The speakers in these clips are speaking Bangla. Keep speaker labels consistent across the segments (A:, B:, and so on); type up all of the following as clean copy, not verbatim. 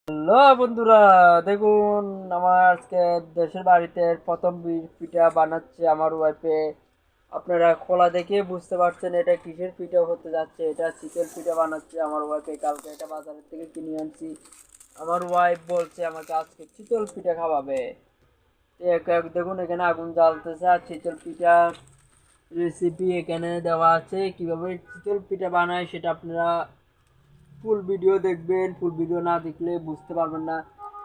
A: হ্যালো বন্ধুরা, দেখুন আমার আজকে দেশের বাড়িতে প্রথম পিঠা বানাচ্ছে আমার ওয়াইফে। আপনারা খোলা দেখে বুঝতে পারছেন এটা কিসের পিঠা হতে যাচ্ছে। এটা চিকেন পিঠা বানাচ্ছে আমার ওয়াইফে। কালকে এটা বাজারের থেকে কিনে আনছি। আমার ওয়াইফ বলছে আমাকে আজকে চিতল পিঠা খাওয়াবে। দেখুন এখানে আগুন জ্বালতেছে আর চিতল পিঠা রেসিপি এখানে দেওয়া আছে। কিভাবে চিতল পিঠা বানায় সেটা আপনারা ফুল ভিডিও দেখবেন। ফুল ভিডিও না দেখলে বুঝতে পারবেন না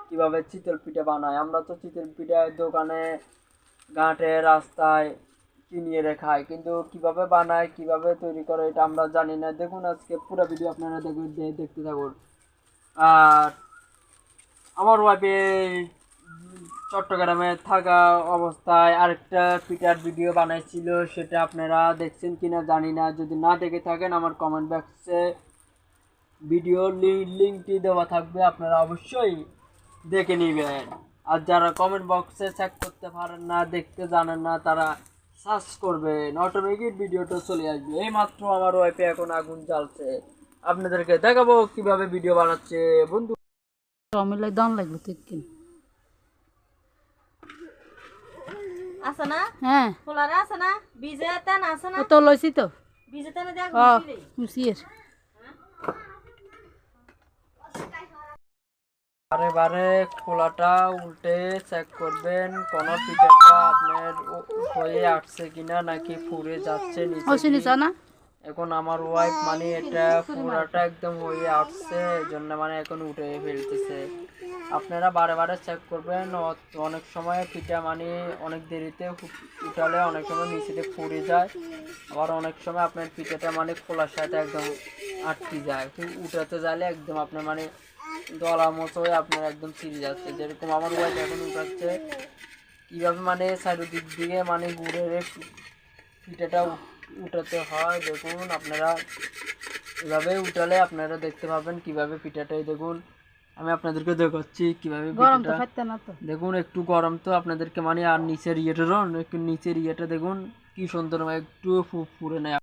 A: কিভাবে চিতল পিঠা বানায়। আমরা তো চিতল পিঠা দোকানে, ঘাটে, রাস্তায় কিনিয়ে খাই, কিন্তু কিভাবে বানায়, কিভাবে তৈরি করে এটা আমরা জানি না। দেখুন আজকে পুরো ভিডিও আপনারা দেখতে থাকুন। আর আমার ওয়াইফে চট্টগ্রামে থাকা অবস্থায় আরেকটা পিঠার ভিডিও বানাইছিল, সেটা আপনারা দেখছেন কিনা জানি না। যদি না দেখে থাকেন আমার কমেন্ট বক্সে ভিডিও লিঙ্কটি দেওয়া থাকবে, আপনারা অবশ্যই দেখে নেবেন। আর যারা কমেন্ট বক্সে চেক করতে পারেন না, দেখতে জানেন না, তারা সার্চ করবেন, অটোমেটিক ভিডিওটা চলে আসবে। এই মাত্র আমার ওয়াইফে এখন আগুন জ্বালছে, আপনাদেরকে দেখাবো কিভাবে ভিডিও বানাচ্ছে বন্ধু।
B: টমেলাই দাম লাগবে ঠিক কিন
C: আছে না?
B: হ্যাঁ
C: খোলারে আছে না? বীজে তেন আছে না?
B: তো লইছি তো
C: বীজে তেনে দেখ
B: মুসির
A: বারে বারে খোলাটা উল্টে চেক করবেন কোন পিঠাটা আপনার হয়ে আসছে কিনা, নাকি পুড়ে যাচ্ছে নিচে
B: নিচা না।
A: এখন আমার ওয়াইফ মানে এটা পুরাটা একদম হয়ে আসছে, এজন্য মানে এখন উঠে ফেলতেছে। আপনারা বারে বারে চেক করবেন। অনেক সময় পিঠা মানে অনেক দেরিতে উঠালে অনেক সময় নিচেতে পুড়ে যায়, আবার অনেক সময় আপনার পিঠাটা মানে খোলার সাথে একদম আটকে যায়। উঠাতে যাইলে একদম আপনার মানে দলা মতো হয়ে আপনার একদম ছিঁড়ে যাচ্ছে। যেরকম আমার ওয়াইফ এখন উঠাচ্ছে কীভাবে মানে চারিদিক দিকে মানে ঘুরে পিঠাটা উঠাতে হয়। দেখুন আপনারা এভাবে উঠালে আপনারা দেখতে পাবেন কিভাবে পিঠাটাই। দেখুন আমি আপনাদেরকে দেখাচ্ছি কিভাবে পিঠাটা। দেখুন একটু গরম তো আপনাদেরকে মানে, আর নিচের ইয়েটারও একটু নিচের ইয়েটা দেখুন কি সুন্দর একটু পুড়ে নেয়।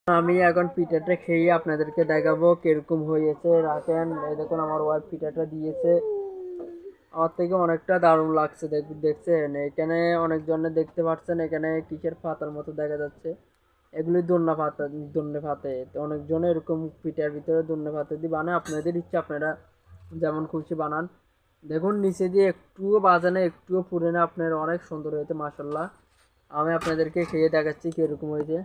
A: আমি এখন পিঠাটা খেয়ে আপনাদেরকে দেখাবো কিরকম হয়েছে। রাখেন, এই দেখুন আমার ওয়াইফ পিঠাটা দিয়েছে, আমার থেকে অনেকটা দারুণ লাগছে। দেখছেন এখানে অনেকজনে দেখতে পাচ্ছেন, এখানে কিসের পাতার মতো দেখা যাচ্ছে, এগুলি দন্না পাতা। দন্নে পাতে অনেকজনে এরকম পিঠার ভিতরে দন্নে পাতা দিয়ে বানায়। আপনাদের ইচ্ছা, আপনারা যেমন খুশি বানান। দেখুন নিচে দিয়ে একটুও বাজানে, একটুও পুড়ে না, আপনার অনেক সুন্দর হয়েছে মাশাল্লাহ। আমি আপনাদেরকে খেয়ে দেখাচ্ছি কিরকম হয়েছে।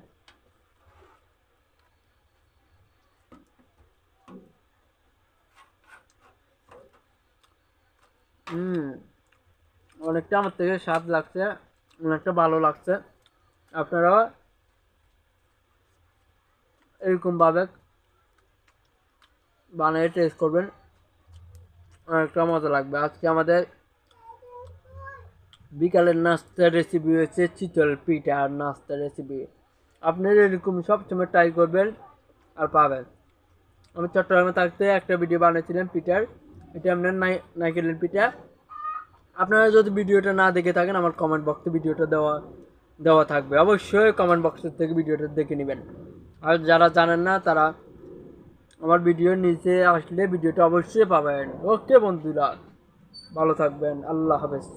A: অনেকটা আমার থেকে স্বাদ লাগছে, অনেকটা ভালো লাগছে। আপনারা এরকমভাবে বানিয়ে টেস্ট করবেন, অনেকটা মজা লাগবে। আজকে আমাদের বিকালের নাস্তার রেসিপি হয়েছে চিতল পিঠা আর নাস্তার রেসিপি। আপনারা এরকম সবসময় ট্রাই করবেন আর পাবেন। আমি চট্টগ্রামে থাকতে একটা ভিডিও বানিয়েছিলাম পিঠার, এটা আপনার নাইকেলের পিঠা। আপনারা যদি ভিডিওটা না দেখে থাকেন আমার কমেন্ট বক্সে ভিডিওটা দেওয়া থাকবে, অবশ্যই কমেন্ট বক্সের থেকে ভিডিওটা দেখে নেবেন। আর যারা জানেন না তারা আমার ভিডিওর নিচে আসলে ভিডিওটা অবশ্যই পাবেন। ওকে বন্ধুরা, ভালো থাকবেন, আল্লাহ হাফেজ।